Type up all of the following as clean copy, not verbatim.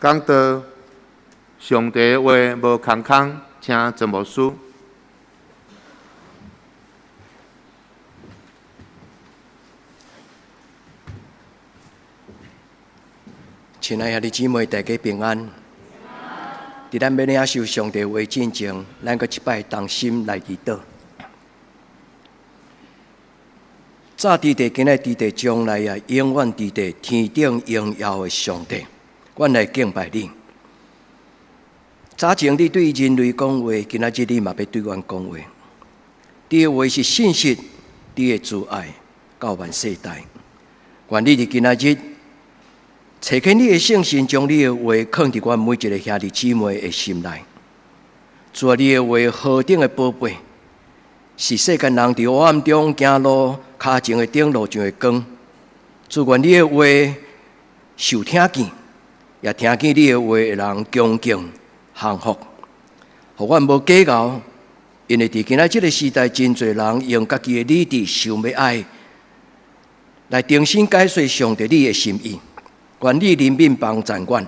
讲到上帝话无空空，请陈牧师。亲爱的姊妹，大家平安。伫咱要领受上帝话之前，咱搁一摆同心来祈祷。早伫地，今仔伫地，将来也永远伫地，天顶荣耀的上帝，阮来敬拜你。早前你对人类讲话，今仔日你嘛要对阮讲话。你的话是信实，你的慈爱到万世代。愿你伫今仔日找起你的圣心，将你的话放伫阮每一个兄弟姊妹的心内。主啊，你的话何等的宝贝，是世间人伫黑暗中行路脚前的顶路上的光。主愿你的话受听见，也听见你的话的人恭敬幸福。互阮无计较，因为伫今仔这个时代，真侪人用家己的理智、想要爱来重新解说上帝你的心意。愿你怜悯帮赞阮，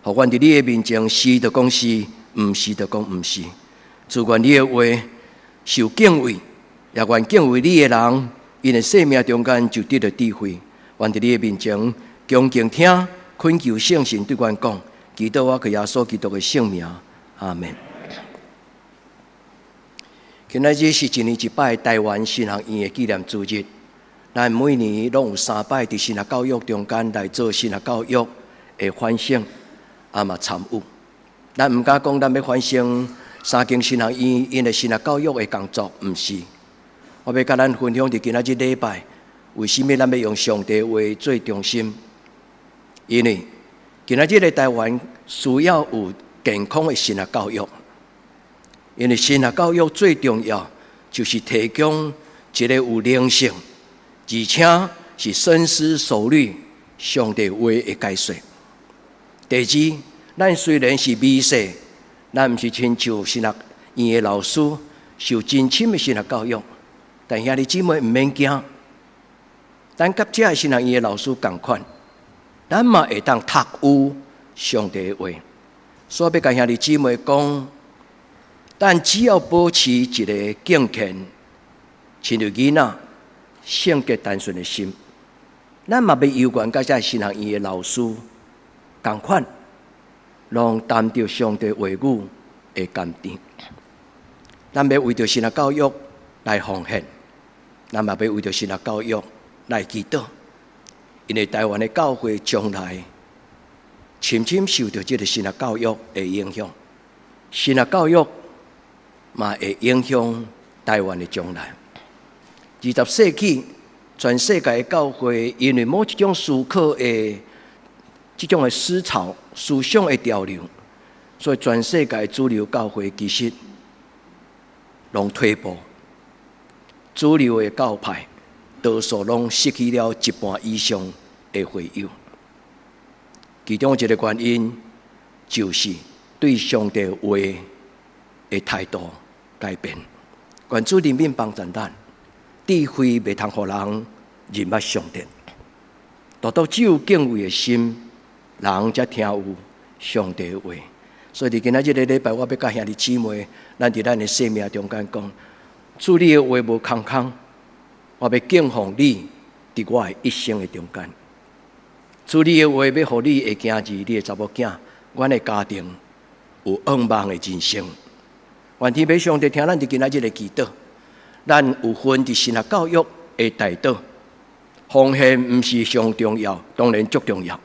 互阮伫你的面前是就讲是，毋是就讲毋是。主愿你的话受敬畏，也愿敬畏你的人，因为生命中间就得到智慧。愿伫你的面前恭敬听，恳求圣神对阮讲，祈祷我靠耶稣基督的圣名，阿门。今仔日是一年一摆台湾神学院的纪念主日。咱每年拢有3摆伫神学教育中间来做神学教育的反省，嘛参与。咱毋敢讲咱要反省三间神学院因的神学教育的工作，毋是。我要甲咱分享伫今仔日礼拜，为什么咱要用上帝话做中心？因为今仔日的台湾需要有健康的神学教育，因为神学教育最重要就是提供一个有灵性，而且是深思熟虑上帝话的解说。第二，咱虽然是美式，咱毋是亲像神学院的老师受真深的神学教育，但兄弟姊妹毋免惊，咱甲这神学院的老师同款，咱嘛会当读有上帝的话。所以要甲兄弟姊妹讲，但只要保持一个敬虔、亲像囡仔、圣洁单纯的心，咱嘛要有关甲这神学院的老师同款，拢担着上帝话语的甘甜。咱要为着神学教育来奉献，咱嘛要为着神学教育来祈祷，因为台湾的教会将来深深受到这个神学教育的影响，神学教育嘛会影响台湾的将来。20世纪，全世界的教会因为某一种思考的这种的思潮、思想的潮流，所以全世界主流教会其实拢退步，主流的教派多数拢失去了一半以上的会友。其中一个原因就是对上帝话的态度改变。愿主怜悯帮助咱。智慧袂通互人认捌上帝，独独只有敬畏的心，人才听有上帝的话。所以伫今仔日个礼拜，我要甲兄弟姊妹，咱伫咱的生命中间讲，主你的话无空空，我要敬奉你伫我的一生的中间。主你的话要互你的囝儿、你的查某囝，阮的家庭有旺旺的人生。愿天父上帝听咱伫今仔日的祈祷。咱有份伫神学教育的大道，奉献毋是上重要，当然足重要，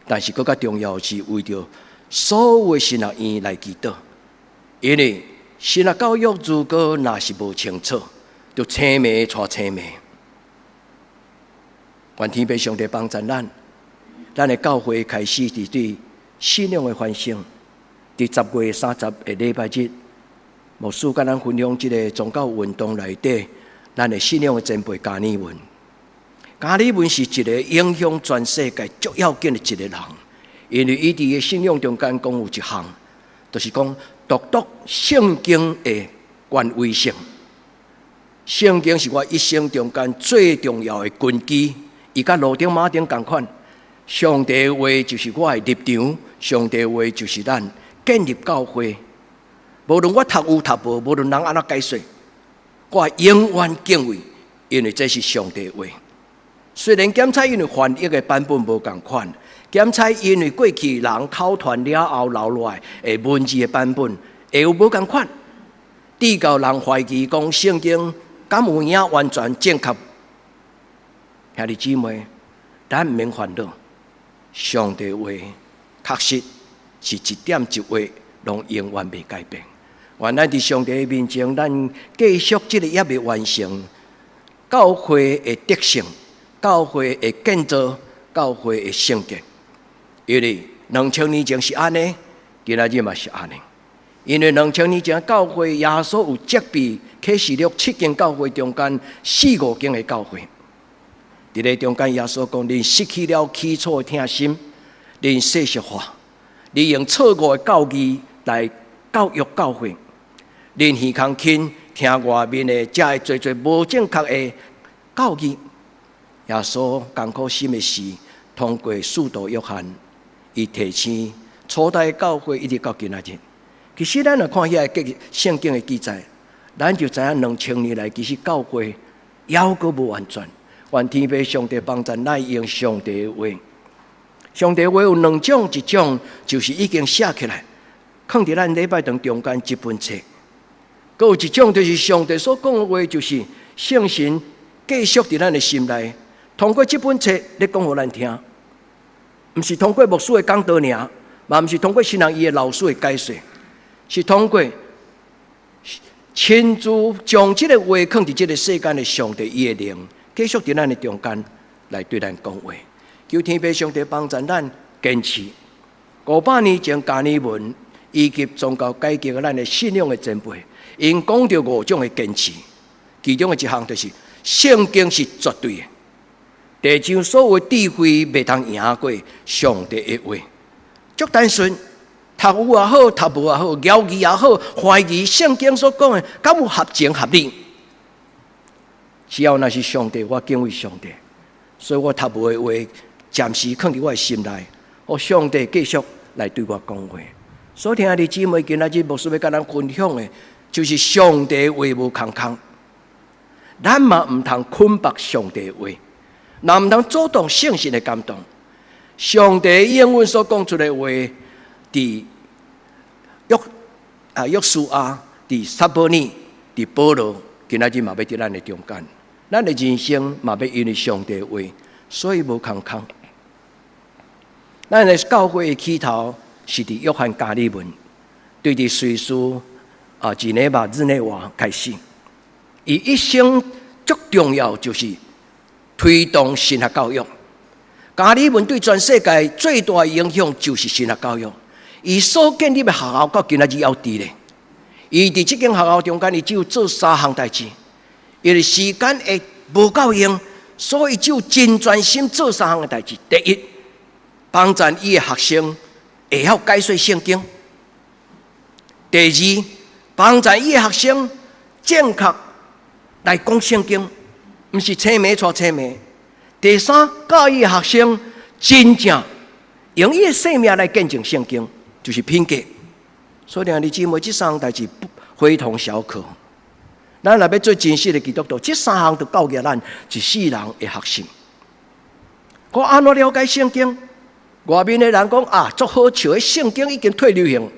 但是更加重要是为着所有的神学院来祈祷，因为神学教育如果若是无清楚，就青梅带青梅。愿天父上帝帮助咱的教会开始伫对信仰的反省，伫10月30的礼拜日。牧师甲咱分享这个宗教运动内底，咱的信仰的前辈加尔文。加尔文是一个影响全世界最要紧的一个人，因为伊伫个信仰中间讲有一项，就是讲独独圣经的权威性。圣经是我一生中间最重要的根基，伊甲路顶马顶同款，上帝的话就是我的立场，上帝的话就是咱建立教会。无论我读有读无，无论人安怎解说，我永远敬畏，因为这是上帝的话。虽然检察因为翻译的版本无同款，检察因为过去人口传了后留落来的文字的版本会有无同款，致到人怀疑讲圣经敢有影完全正确。兄弟姊妹，咱毋免烦恼。上帝话确实是一点一画，拢永远未改变。原来伫上帝的面前，咱继续这个也未完成。教会的德性，教会的建造，教会的圣洁。因为2000年前是安尼，今仔日嘛是安尼。因为2000年前教会耶稣有责备启示录7间教会中间4、5间的教会。伫咧中间，耶稣讲：恁失去了起初的听心，恁世俗化，你用错误的教义来教育教会，恁耳空轻听外面的，才会做无正确的教义。耶稣艰苦心的事，通过使徒约翰，伊提醒初代教会一直到今仔日。其实咱来看遐个圣经的记载，咱就知影2000年来，其实教会犹阁无完全。愿天父上帝帮助咱用上帝的话。上帝的话有2种，一种就是已经写起来，放伫咱礼拜堂中间一本册；，佮有一种就是上帝所讲的话，就是圣神继续伫咱的心内，通过这本册咧讲互咱听，毋是通过牧师的讲道尔，嘛毋是通过新人伊的老师的解说，是通过亲自将这个话放伫这个世间的上帝伊的灵。继续在咱的中间来对咱讲话，求天父上帝帮助咱坚持。500年前加尔文以及宗教改革咱的信仰的前辈，因讲到5种的坚持，其中的一项就是圣经是绝对的，地上所有智慧未通赢过上帝的话。足单纯，读有也好，读无也好，谣言也好，怀疑圣经所讲的敢有合情合理。只要那是上帝，我敬畏上帝，所以我读无的话，暂时放伫我的心内，让上帝继续来对我讲话。所以，兄弟姊妹，今仔日牧师要甲咱分享的，就是上帝的话无空空，咱嘛毋通捆绑上帝的话，也毋通主动圣神的感动。上帝应允所讲出来的话，伫约书亚、伫撒母耳、伫保罗，今仔日嘛要伫咱的中间。咱的人生嘛要因为上帝的话，所以无空空。咱的教会的起头是伫约翰加利文，对伫随书日内瓦日内瓦开始。伊一生最重要就是推动神学教育。加利文对全世界最大的影响就是神学教育。伊所建立的学校到今仔日还伫咧。伊伫这间学校中间，伊只有做3项代志。因为时间会无够用，所以只有真专心做3项的代志。第一，帮助伊的学生会晓解说圣经；第二，帮助伊的学生正确来讲圣经，毋是青梅带青梅；第三，教伊的学生真正用伊的生命来见证圣经，就是品格。所以，兄弟姊妹，这3项代志非同小可。咱若要做真实的基督徒，这3项就教育咱一世人的学习。我安怎了解圣经？外面的人讲足好笑的圣经已经退流行，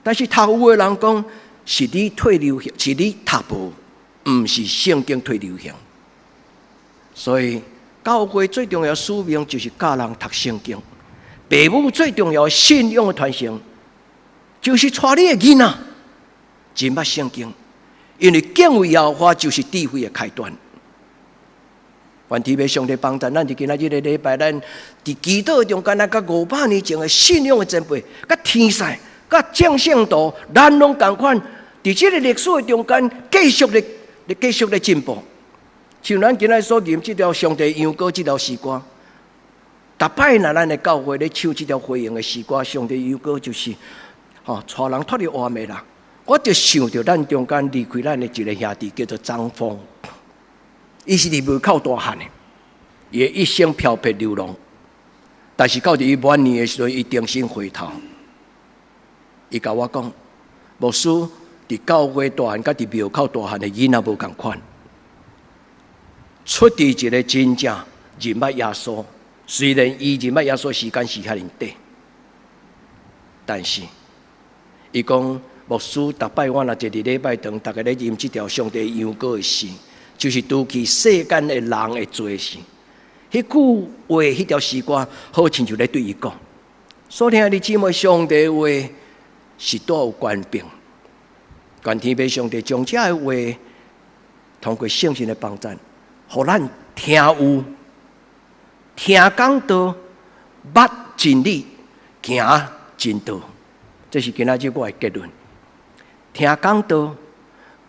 但是读有的人讲是你退流行，是你读无，毋是圣经退流行。所以教会最重要的使命就是教人读圣经。父母最重要的信仰的传承，就是带你的囡仔真捌圣经。因为敬畏耶和华就是智慧的开端。愿天父上帝帮助咱，伫今仔日的礼拜，咱伫祈祷中间，咱甲500年前的信仰的前辈、甲天使、甲正圣道，咱拢同款，伫这个历史的中间，继续的进步。像咱今仔所念这条上帝羊歌这条诗歌，逐摆若咱的教会咧唱这条回应的诗歌，上帝羊歌就是带人脱离黑暗啦。我就想到咱中间离开咱的一个兄弟叫做张峰，伊是伫门口大汉的，伊一生漂泊流浪，但是到伊晚年的时候，伊重新回头，伊甲我讲，牧师伫教会大汉，甲伫庙口大汉的囡仔无共款，出伫一个真正认捌耶稣，虽然伊认捌耶稣时间是遐尼短，但是伊讲牧师，逐摆我若一日礼拜堂，逐个咧吟即条上帝羊羔的诗，就是拄起世间的人的罪事。迄句话，迄条诗歌，好亲像咧对伊讲。所听的姊妹，上帝的话是多有权柄，愿天父上帝将这个话通过圣神的帮助，互咱听有、听讲道、捌真理、行真道。这是今仔日我的结论。听讲道、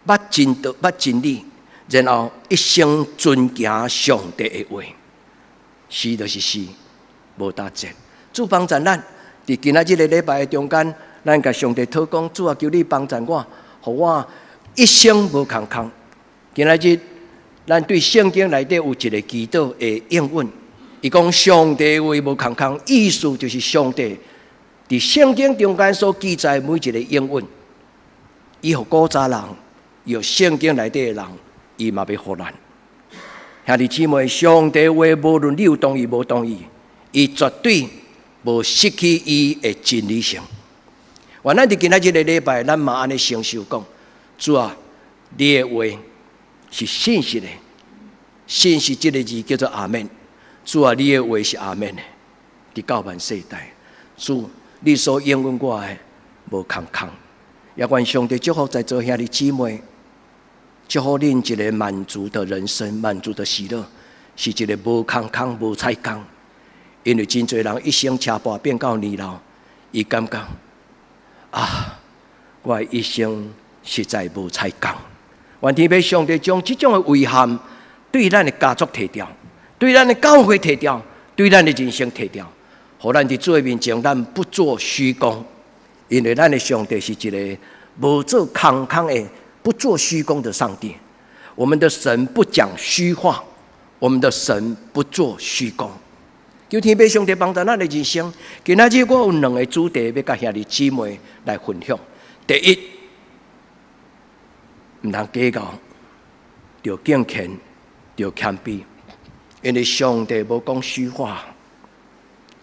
捌真道、捌真理，然后一生遵行上帝的话。是就是是，无打折。主帮助咱，伫今仔日个礼拜的中间，咱甲上帝祷告，主啊，求你帮助我，互我一生无空空。今仔日，咱对圣经内底有一个祈祷的应允，伊讲上帝话无空空，意思就是上帝伫圣经中间所记载每一个应允，伊互古早人，伊互圣经内底的人，伊嘛要互咱。兄弟姊妹，上帝话无论你有同意无同意，伊绝对无失去伊的真理性。原来伫今仔日个礼拜，咱嘛安尼承受讲，主啊，你的话是信实的，信实这个字叫做阿门。主啊，你的话是阿门的，伫到万世代。主，你所应允我的无空空。也愿上帝祝福在座兄弟姊妹。祝福恁一个满足的人生，满足的喜乐，是一个无空空、无彩工。因为真侪人一生车跋变到年老，伊感觉啊，我一生实在无彩工。愿天父上帝将这种的遗憾对咱的家族摕掉，对咱的教会摕掉，对咱的人生摕掉，互咱伫主的面前，咱不做虚功，因为咱的上帝是一个无做空空的。不做虚功的上帝，我们的神不讲虚话，我们的神不做虚功。求天父上帝帮助咱的人生。今仔日我有两个主题要甲兄弟姊妹来分享。第一，唔通计较，要敬虔，要谦卑，因为上帝无讲虚话。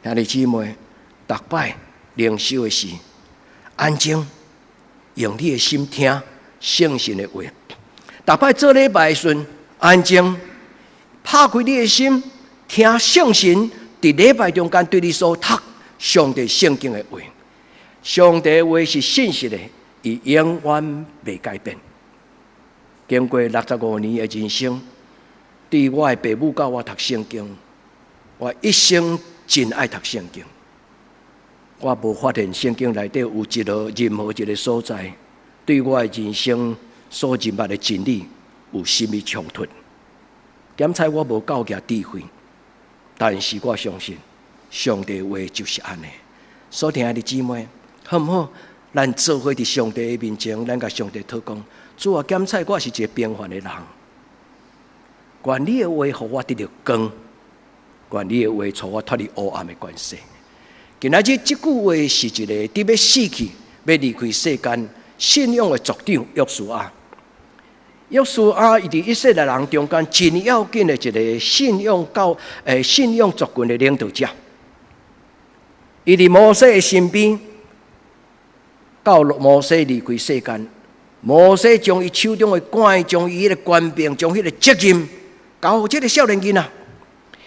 兄弟姊妹，逐摆灵修的时，安静，用你的心听。圣神的话，逐摆做礼拜的时阵，安静，拍开你的心，听圣神伫礼拜中间对你所读上帝圣经的话。上帝的话是信实的，伊永远袂改变。经过65年的人生，对我的父母教我读圣经，我一生真爱读圣经。我无发现圣经内底有任何一个所在。对我的人生所认捌的真理有甚物冲突？点猜我无够价智慧，但是我相信上帝的话就是安尼。所听的姊妹，好唔好？咱做伙伫上帝的面前，咱甲上帝祷告。主啊，检测我是一个平凡的人，愿你的话互我得到光，愿你的话带我脱离黑暗的关系。今仔日这句话是一个伫要死去、要离开世间。信仰的族长约书亚，约书亚伊伫以色列人中间真要紧的一个信仰族群的领导者。伊伫摩西的身边，到摩西离开世间，摩西将伊手中的管，将伊迄个权柄，将迄个责任交予这个少年囡仔。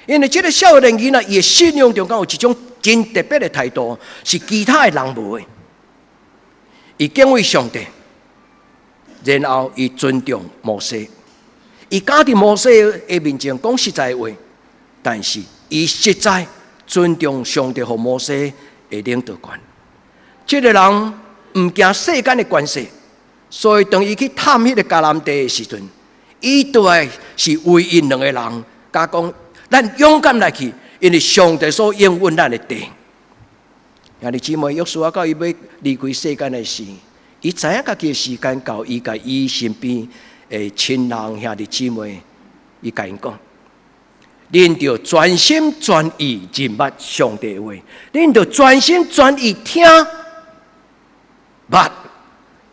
因为这个少年囡仔伊的信仰中间有一种真特别的态度，是其他的人无的。伊敬畏上帝，然后伊尊重摩西，伊敢伫摩西的面前讲实在话，但是伊实在尊重上帝和摩西的领导权。这个人唔惊世间的关系，所以当伊去探迄个迦南地的时阵，伊对是唯一两个人，甲讲咱勇敢来去，因为上帝所应允咱的地。兄弟姊妹，约书亚到伊要离开世间的时，伊知影家己的时间到，伊甲伊身边的亲人兄弟姊妹，伊甲因讲：恁就专心专意认捌上帝的话，恁就专心专意听捌。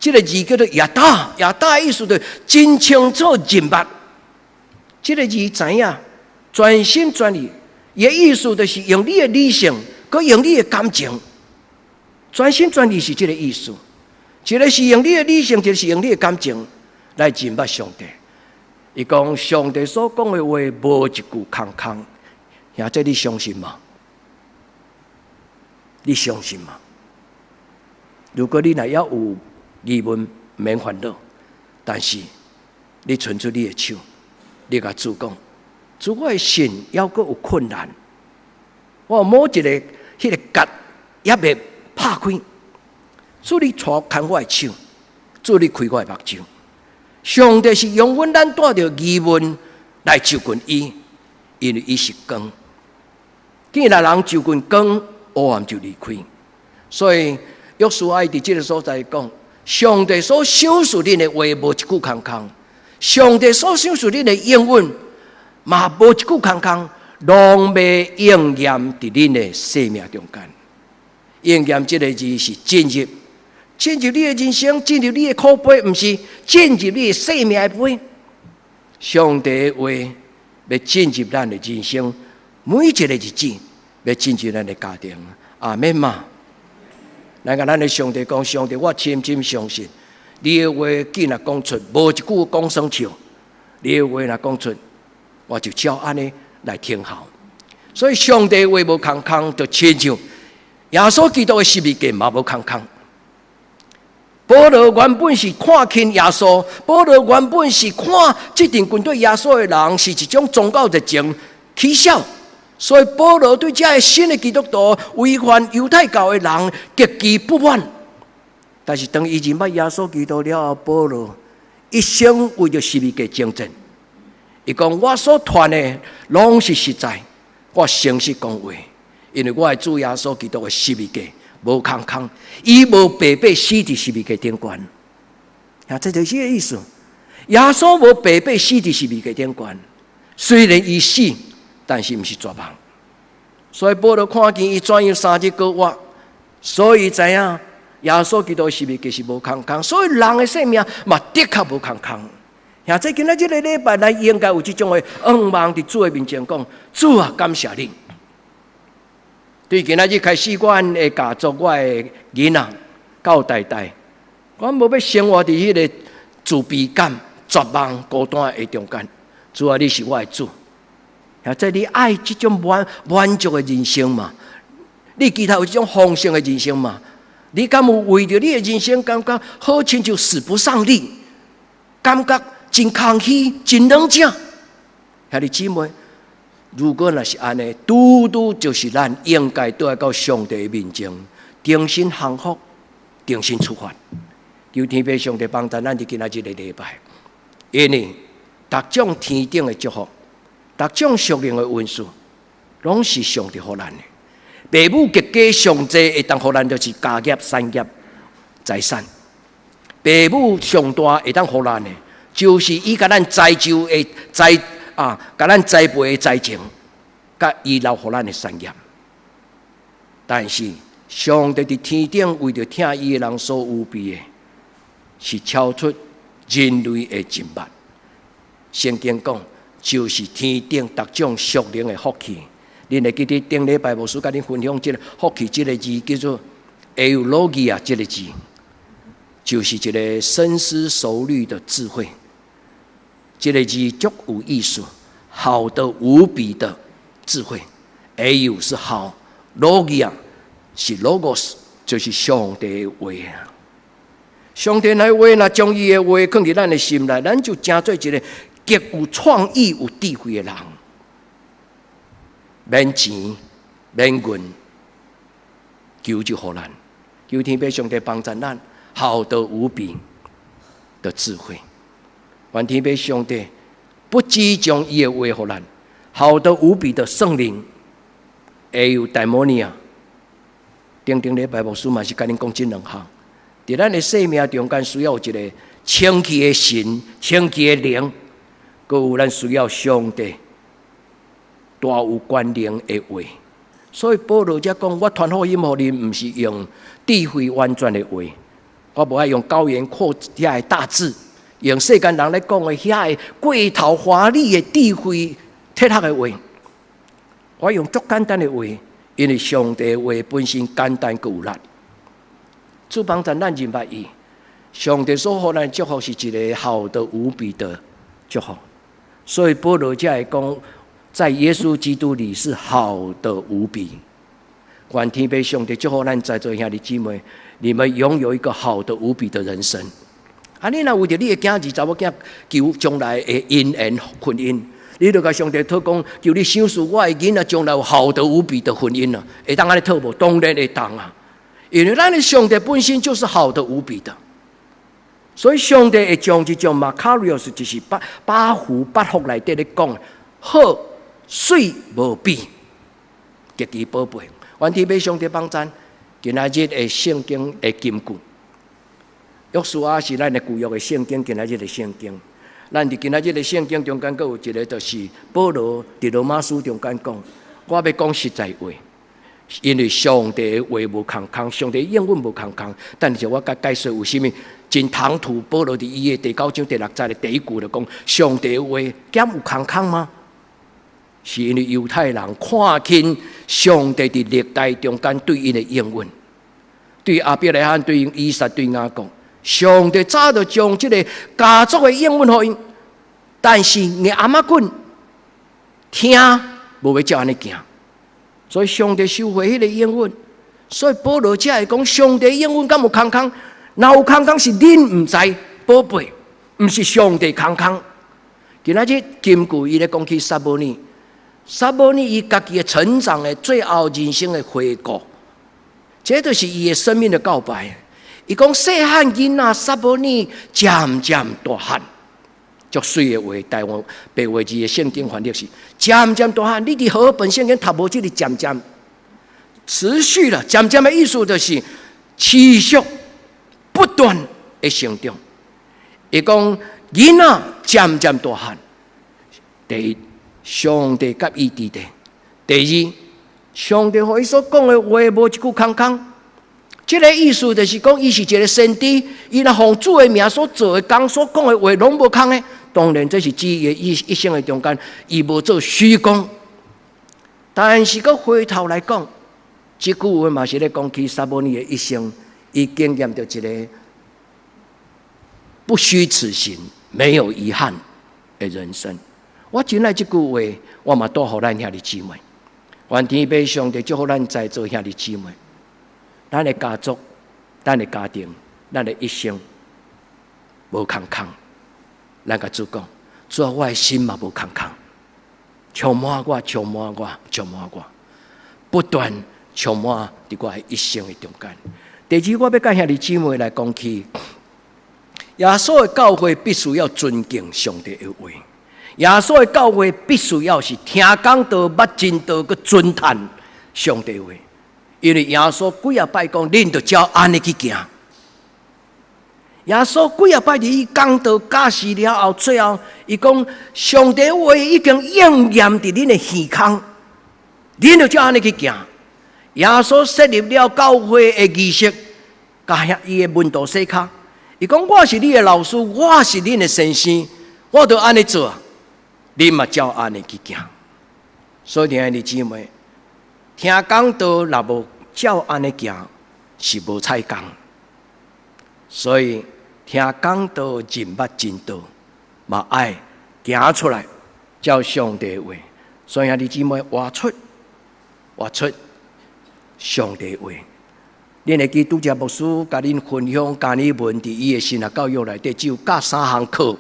这个字叫做亚大，亚大意思就真清楚认捌。这个字知影，专心专意，伊的意思就是用你的理性，佮用你的感情。专心专意是这个意思。一个是用你的理性，一个是用你的感情来认捌上帝。伊讲上帝所讲的话，无一句空空。兄弟，你相信吗？你相信吗？如果你若要有疑问，免烦恼，但是你伸出你的手，你甲主讲，主我的心还阁有困难，我某一个迄个结也未拍开，主你带牵我的手，主你开我的目睭。上帝是永远咱带着疑问来就近伊，因为伊是光。既然人就近光，黑暗就离开。所以约书亚伫这个所在讲，上帝所想述恁的话无一句空空，上帝所想述恁的应允嘛无一句空空，拢未应验伫恁的生命中间。应验这个字是进入。进入你的人生，进入你的口碑，不是进入你的生命的杯。上帝的话要进入咱的人生，每一个日子要进入咱的家庭。阿们嘛！咱甲咱的上帝讲，上帝，我深深相信，你的话既然讲出，无一句讲生笑。你的话若讲出，我就照安尼来听候。所以上帝的话无空空，就亲像耶稣基督的十字架嘛无空空。保罗原本是看轻耶稣，保罗原本是看这阵军对耶稣的人是一种宗教热情取笑，所以保罗对这个新的基督徒违反犹太教的人极其不满。但是当伊认捌耶稣基督了后，保罗一生为着十字架征战。伊讲：我所传的拢是实在，我诚实讲话，因为我的主耶稣基督的十字架。无空空，伊无白白死伫十字架顶悬。啊，这就是这个意思。耶稣无白白死伫十字架顶悬，虽然伊死，但是毋是绝望。所以保罗看见伊怎样3日过活，所以知影耶稣基督的十字架是无空空，所以人的生命嘛的确无空空。啊，这今仔这个礼拜来应该有这种的愿望伫主的面前讲：主啊，感谢你。对今仔日开始，我的家族，我的囡仔到代代，我无要生活伫迄个自卑感、绝望、孤单的中间。主啊，你是我的主，啊，在你爱这种满足的人生嘛？你其他有这种丰盛的人生嘛？你敢有为着你的人生感觉好亲像使不上力，感觉真空虚、真冷静？兄弟姊妹。如果那是安尼，拄拄就是咱应该倒来到上帝的面前，重新降服，重新出发。求天父上帝帮助咱伫今仔日的礼拜，因为逐种天顶的祝福，逐种属灵的恩赐，拢是上帝予咱的。父母极家上济，会当予咱就是家业、产业、财产。父母上大会当予咱的，就是伊甲咱栽种的甲咱栽培的财情，甲遗留予咱的产业。但是上帝伫天顶为着听伊的人所预备的，是超出人类的认捌。圣经讲，就是天顶各种属灵的福气。恁会记得顶礼拜牧师甲恁分享这个福气这个字叫做 eulogia 这个字，就是一个深思熟虑的智慧。这个字足有意思，好的无比的智慧。eu 是好 ，logia 是 logos， 就是上帝的话。上帝的话，若将伊的话放伫咱的心内，咱就成做一个极有创意、有智慧的人。免钱，免银，求就予咱，求天父上帝帮助咱，好的无比的智慧。愿天父上帝不只将伊的话予咱，好的无比的圣灵，会有大摩尼啊！顶礼拜牧师嘛是甲恁讲这两项，伫咱的生命中间需要有一个清气的神、清气的灵，佮有咱需要上帝大有关联的话。所以保罗才讲，我传福音给你，不是用智慧婉转的话，我无爱用高言阔遐的大字，用世间人咧讲的遐的过头华丽的智慧铁黑的话。我用足简单的话，因为上帝的话本身简单够有力。主帮咱认识伊，上帝所予咱祝福是一个好的无比的祝福。所以保罗才会讲，在耶稣基督里是好的无比。愿天父上帝祝福咱在座兄弟姊妹，你们拥有一个好的无比的人生。你若为着你的囝儿查某囝求将来的姻缘婚姻，你就甲上帝祷讲，求你赏赐我的囡仔将来有好的无比的婚姻啊！会当安尼祷无？当然会当啊！因为咱的上帝本身就是好的无比的，所以上帝会将这种马卡里奥斯就是八福八福内底咧讲，好水无比，极其宝贝。愿天父上帝帮咱，今仔日的圣经的金句，约书亚是咱的旧约的圣经，今仔日的圣经。咱伫今仔日的圣经中间，阁有一个，就是保罗伫罗马书中间讲，我要讲实在话，因为上帝的话无空空，上帝的应允无空空。但是我甲解说有啥物真唐突？保罗伫伊的第9章第6节的第一句就讲，上帝的话减有空空吗？是因为犹太人看轻上帝伫历代中间对因的应允，对亚伯拉罕、对以撒、对雅各。上帝早就将这个家族的应允给因，但是你阿妈棍听无要照安尼行，所以上帝收回迄个应允。所以保罗才会讲，上帝应允敢有空空？若有空空是恁唔知宝贝，唔是上帝空空。今仔日金句伊咧讲起撒母耳，撒母耳伊家己的成长的最后人生的回顾，这就是伊的生命的告白。伊讲细汉囡仔撒母耳渐渐大汉，足水的话，台湾白话字的圣经翻译是渐渐大汉。你伫和合本圣经读无这个渐渐，持续了，渐渐的意思就是持续不断的成长。伊讲囡仔渐渐大汉，第一，上帝甲伊伫地；第二，上帝和伊所讲的话无一句空空。这个意思就是讲，伊是一个先知，伊若奉主的名所做的工、所讲的话，拢无空的。当然，这是指伊一生的中间，伊无做虚功。但是，佮回头来讲，这句话嘛是咧讲起撒母耳的一生，伊经验到一个不虚此行、没有遗憾的人生。我真爱这句话，我嘛祝福咱兄弟姊妹。愿天父上帝祝福咱在座兄弟姊妹。咱的家族、咱的家庭、咱的一生无空空。咱甲主讲，主啊，我的心嘛无空空，充满我，充满我，充满我，不断充满伫我的一生的中间。第二，我要甲兄弟姊妹来讲起，耶稣的教会必须要尊敬上帝的话，耶稣的教会必须要是听讲道、捌真道，佮尊叹上帝的话。因为耶稣几啊摆讲，恁就照安尼去行。耶稣几啊摆伫伊讲道教示了后，最后伊讲，上帝话已经应验伫恁的耳孔，恁就照安尼去行。耶稣设立了教会的仪式，甲伊的门徒洗脚。伊讲，我是你的老师，我是恁的先生，我就安尼做，恁嘛照安尼去行。所以兄弟姊妹。听讲道若无照安尼行，是无采讲。所以听讲道认捌真道，嘛爱行出来，照上帝的话。所以兄弟姊妹活出上帝的话。恁会记拄则牧师甲恁分享加尔文伫伊的神学教育内底，只有教3项课。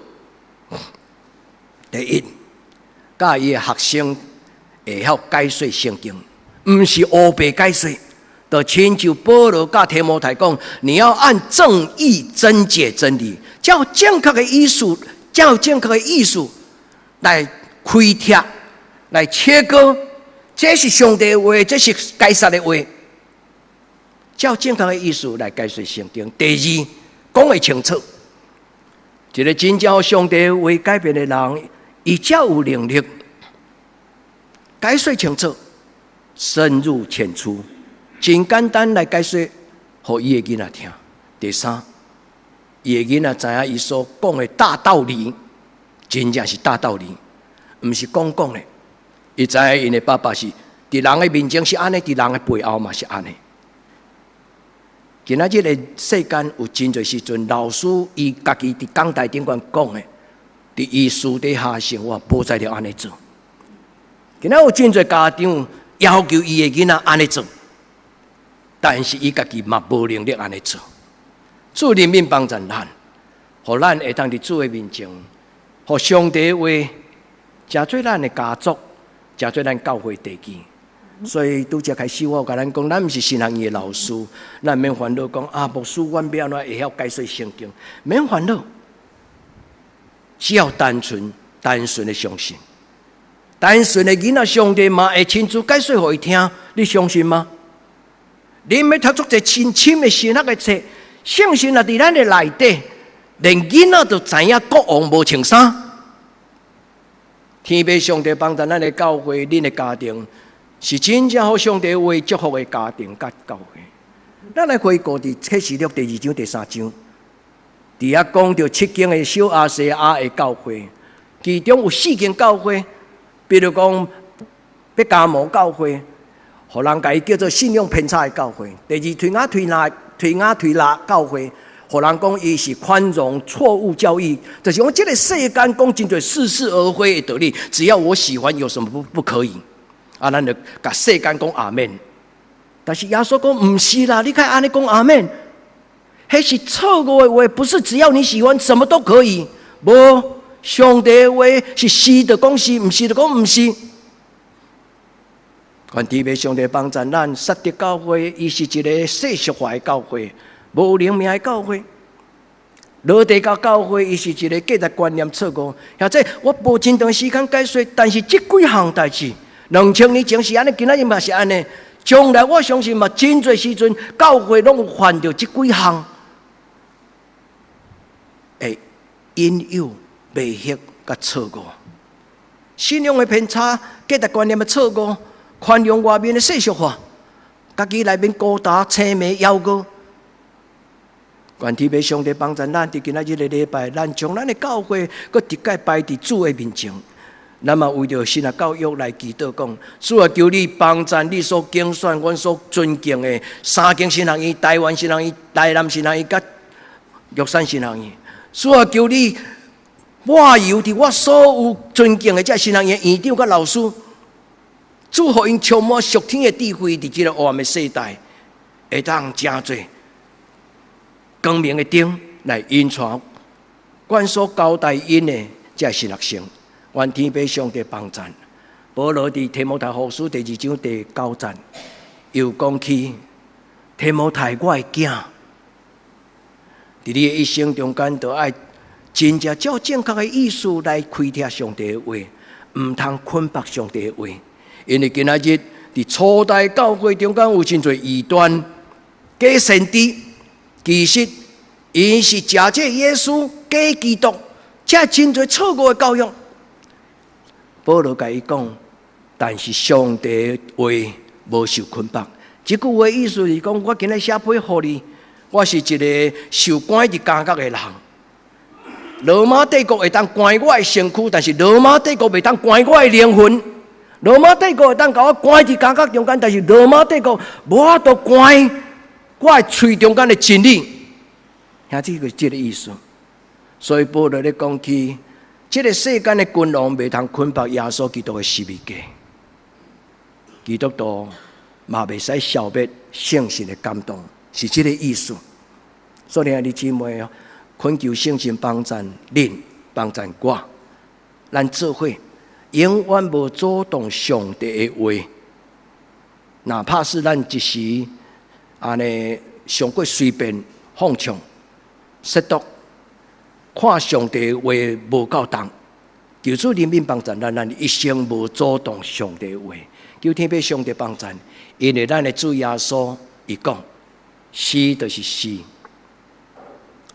第一，教伊的学生会晓解说圣经。不是黑白解说，就亲像保罗甲提摩太讲，你要按正义真解真理，照正确的意思来开拓、来切割。这是上帝的话，这是该杀的话，照正确的意思来解说圣经。第二，讲会清楚，一个真正上帝的话改变的人，伊才有能力解说清楚，深入浅出，真简单来解说，互伊的囡仔听。第三，伊的囡仔知影伊所讲的大道理，真正是大道理，毋是讲的。伊知影因的爸爸是伫人的面前是安尼，伫人的背后嘛是安尼。今仔日的世间有真侪时阵，老师伊家己伫讲台顶管讲的，伫伊私底下生活无在了安尼做。今仔有真侪家长要求伊的囡仔安尼做，但是伊家己嘛无能力安尼做。主人民帮助咱，互咱会当伫主的面前，互上帝的话，诚做咱的家族，诚做咱教会地基。所以拄则开始，我甲咱讲，咱毋是神学院的老师，咱免烦恼讲啊，牧师，阮要安怎会晓解说圣经？免烦恼，只要单纯的相信，单纯的囡仔，上帝嘛会亲自解说互伊听，你相信吗？你要读足一深深的神学的册，圣经也伫咱的内底，连囡仔都知影国王无穿衫。天父上帝帮助咱的教会，恁的家庭。是真正好上帝为祝福的家庭甲教会。咱来回顾伫启示录第2章第3章，伫遐讲到7间的小亚细亚的教会，其中有4间教会，比如讲别加摩教会，互人家叫做信用偏差的教会；第二推雅推拉教会，互人讲伊是宽容错误教育，就是讲这个世间讲真侪似是而非的道理，只要我喜欢，有什么不可以？啊，咱就甲世间讲阿们，但是耶稣讲毋是啦，你看安尼讲阿们，迄是错误的话，不是只要你喜欢，什么都可以。无上帝的话是是就讲是，毋是就讲毋是。愿天父上帝帮助咱，撒狄教会，伊是一个世俗化的教会，无灵命的教会。罗地教教会，伊是一个价值观念错误。或者我无真长时间解说，但是这几项代志。2000年前是安尼，今仔日嘛是安尼。将来我相信嘛，真侪时阵教会拢有犯着这几项，会引诱、迷惑甲错误，信仰的偏差、价值观念的错误、宽容外面的世俗化，家己内面高大、青眉、妖高。愿天父上帝帮助咱，伫今仔日的礼拜，咱将咱的教会搁直接摆伫主的面前。咱嘛为着神的教育来祈祷，讲主啊，求你帮助你所竞选、阮所尊敬的3间神学院、台湾神学院、台南神学院、甲玉山神学院。主啊，求你我由伫我所有尊敬的这神学院院长甲老师，主互因充满属天的智慧，伫这个黑暗的世代，会当真侪光明的灯来引传阮所交代因的这神学生。愿天父上帝帮助。保罗伫提摩太后书第2章第9节，又讲起提摩太我的囝，伫你的一生中间，都爱真正照正确的意思来开听上帝的话，毋通捆绑上帝的话。因为今仔日伫初代教会中间有真侪异端、假先知，其实因是假借耶稣、假基督，这真侪错误的教育。保罗甲伊讲，但是上帝的话无受捆绑。这句话意思是讲，我今日写批互你，我是一个受关伫监狱的人。罗马帝国会当关我的身躯，但是罗马帝国袂当关我的灵魂。罗马帝国会当甲我关伫监狱中间，但是罗马帝国无法度关我的喙中间的真理。兄弟，就是这个意思。所以保罗咧讲起。这个世间的君王袂通捆绑耶稣基督的十字架，基督徒嘛袂使消灭圣神的感动，是这个意思。所以，兄弟姊妹哦，恳求圣神帮助恁，帮助我，咱做伙永远无阻挡上帝的话，哪怕是咱一时安尼上过随便放纵、亵渎。看上帝的话无够重，求主怜悯帮助咱一生无阻挡上帝的话。求天父上帝帮助，因为咱的主耶稣伊讲，是就是是，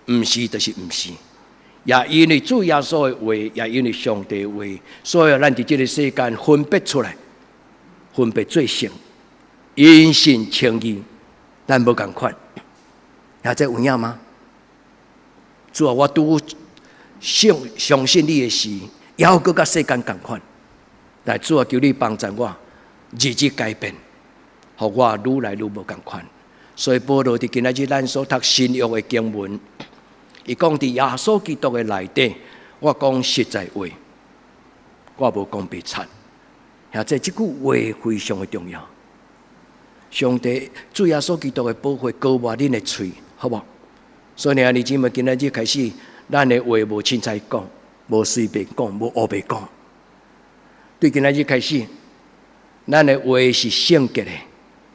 毋是就是毋是。也因为主耶稣的话，也因为上帝的话，所以咱伫这个世间分别出来，分别罪性，因信称义，咱无共款。也这有影吗？主啊，我拄相信你的时，也要搁甲世间共款。来，主啊，求你帮助我，日日改变，互我愈来愈无共款。所以保罗伫今仔日咱所读新约的经文，伊讲伫耶稣基督的内底，我讲实在话，我无讲白贼。也这句话非常的重要。上帝主耶稣基督的保护高活恁的嘴，好无？所以呢，你姊妹今仔日开始，咱的话无凊彩讲，无随便讲，无胡白讲。对今仔日开始，咱的话是圣洁的，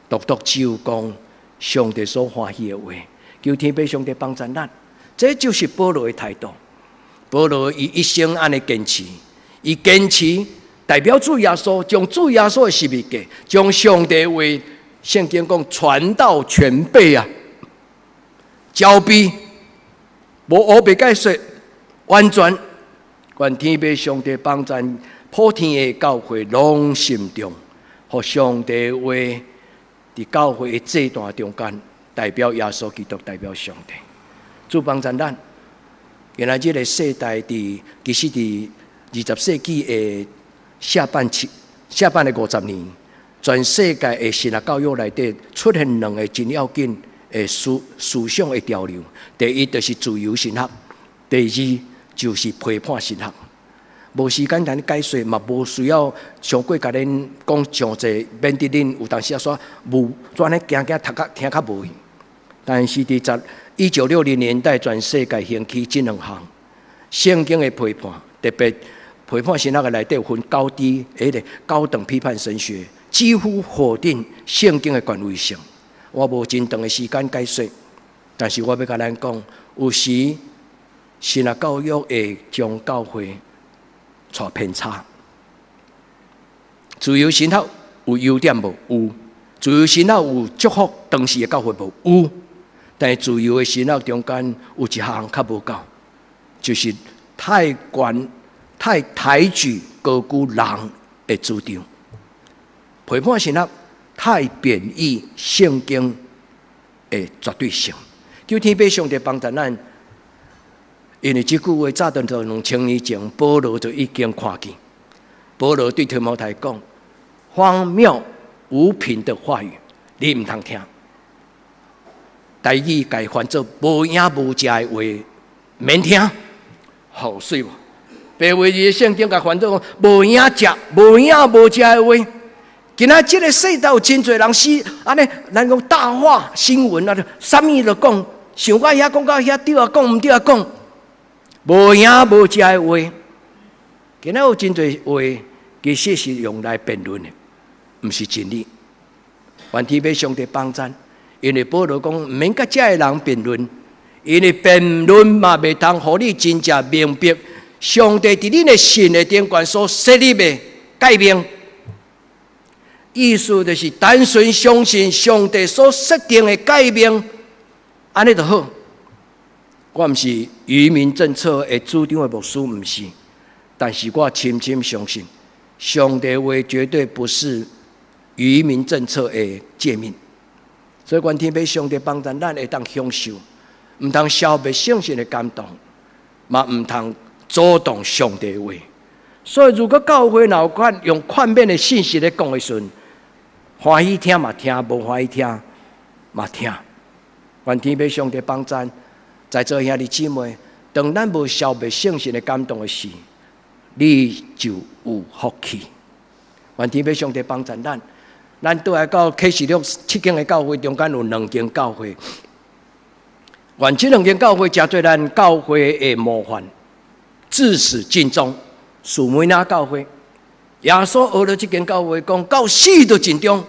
独独只有讲上帝所欢喜的话。求天父上帝帮助咱，这就是保罗的态度。保罗伊一生安尼坚持，伊坚持代表主耶稣，将主耶稣的十字架，将上帝的话，圣经讲传到全备啊，交臂，无胡白解说，完全。愿天父上帝帮助普天的教会拢心中，互上帝的话伫教会的这段中间，代表耶稣基督，代表上帝。主帮助咱，原来这个世代其实伫20世纪的下半的50年，全世界的神学教育内底出现两个真要紧的思想的潮流。第一就是自由神学，第二就是批判神学。无时间咱解说，嘛无需要上过甲恁讲上济，免得恁有当时说无专咧行读较听较无。但是伫1960年代，全世界兴起这两项圣经的批判，特别批判神学的内底有分高低，高等批判神学，几乎否定圣经的权威性。我无真长的时间解说，但是我要甲咱讲，有时神学教育会将教会带偏差。自由神学有优点无？有。自由神学有祝福当时的教会无？有。但是自由的神学中间有一项较无够，就是太抬举高估人的主张。批判神学太贬义圣经的绝对性。求天父上帝帮助咱，因为这句话早在2000年前，保罗就已经看见。保罗对提摩太讲：荒谬无凭的话语，你唔通听。台语改翻做无影无食的话，免听，好水无？白话字圣经改翻做无影食、无影无食的话。今仔这个世道有真侪人死，安尼咱讲大话新闻啊，啥物都讲，想到遐讲到遐对啊讲，唔对啊讲，无影无食的话。今仔有真侪话，其实是用来辩论的，唔是真理。愿天父上帝帮助。因为保罗讲，唔免甲这个人辩论，因为辩论嘛袂通，互你真正明白上帝伫你的心的顶端所设立的改变。意思就是单纯相信上帝所设定的改变，安尼就好。我唔是愚民政策的主张的牧师，唔是，但是我深深相信，上帝话绝对不是愚民政策的诫命。所以，愿天父上帝帮助咱会当享受，唔通消灭圣神的感动，嘛唔通阻挡上帝的话。所以，如果教会有用宽面的信息来讲的时候，欢喜听嘛听，无欢喜听嘛听。愿天父上帝帮助在座兄弟姊妹，当咱无消灭圣神的感动的时，你就有福气。愿天父上帝帮助咱。咱倒来到启示录7间的教会中间有2间教会，愿这2间教会成做咱教会的模范，自始尽忠。属梅那教会，耶稣学了这间教会讲，到死都尽忠，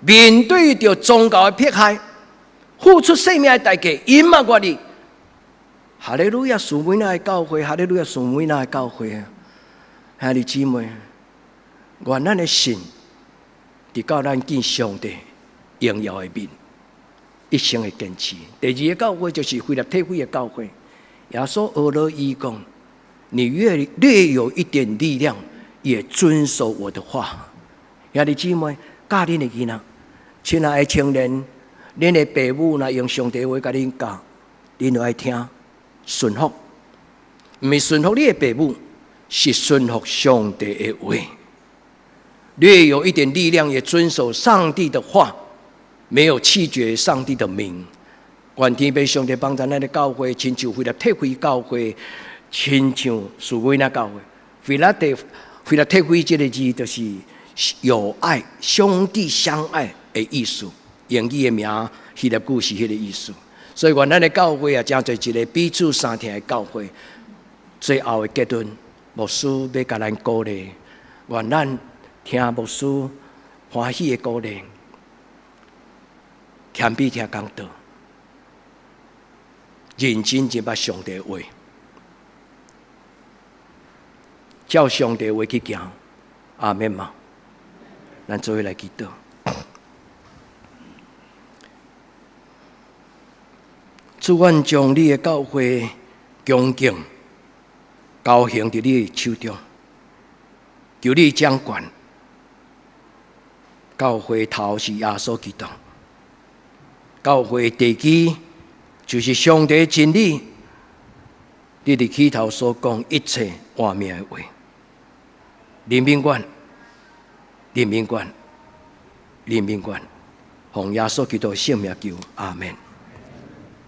面对着宗教的迫害，付出生命的代价，隐瞒我哋。哈利路亚，属梅那的教会，哈利路亚，属梅那的教会啊！兄弟姊妹，愿咱的心。伫到咱见上帝荣耀的面，一生的坚持。第二个教会就是腓立比的教会，耶稣学了伊讲：你略有一点力量，也遵守我的话。兄弟姊妹，教恁的囡仔，亲爱的青年，恁的父母若用上帝的话甲恁教，恁就爱听，顺服。毋是顺服你的父母，是顺服上帝的话。略有一点力量，也遵守上帝的话，没有弃绝上帝的名。愿天父上帝帮助咱的教会，亲像为了特会教会，亲像属维那教会。为了特会这个字，就是有爱、兄弟相爱的意思。英语的名，希腊句是迄个意思。所以，愿咱的教会啊，真做一个彼此相听的教会。最后的结论，牧师要甲咱鼓励，愿咱听牧师欢喜的鼓励，谦卑听讲道，认真就捌上帝的话，照上帝的话去行。阿免嘛，咱做伙来祈祷。主，愿将你的教会恭敬交行伫你的手中，求你掌管。教会头是耶稣基督，教会地基就是上帝真理。你伫起头所讲一切活命的话，人民愿，人民愿，人民愿，奉耶稣基督圣名求，阿门。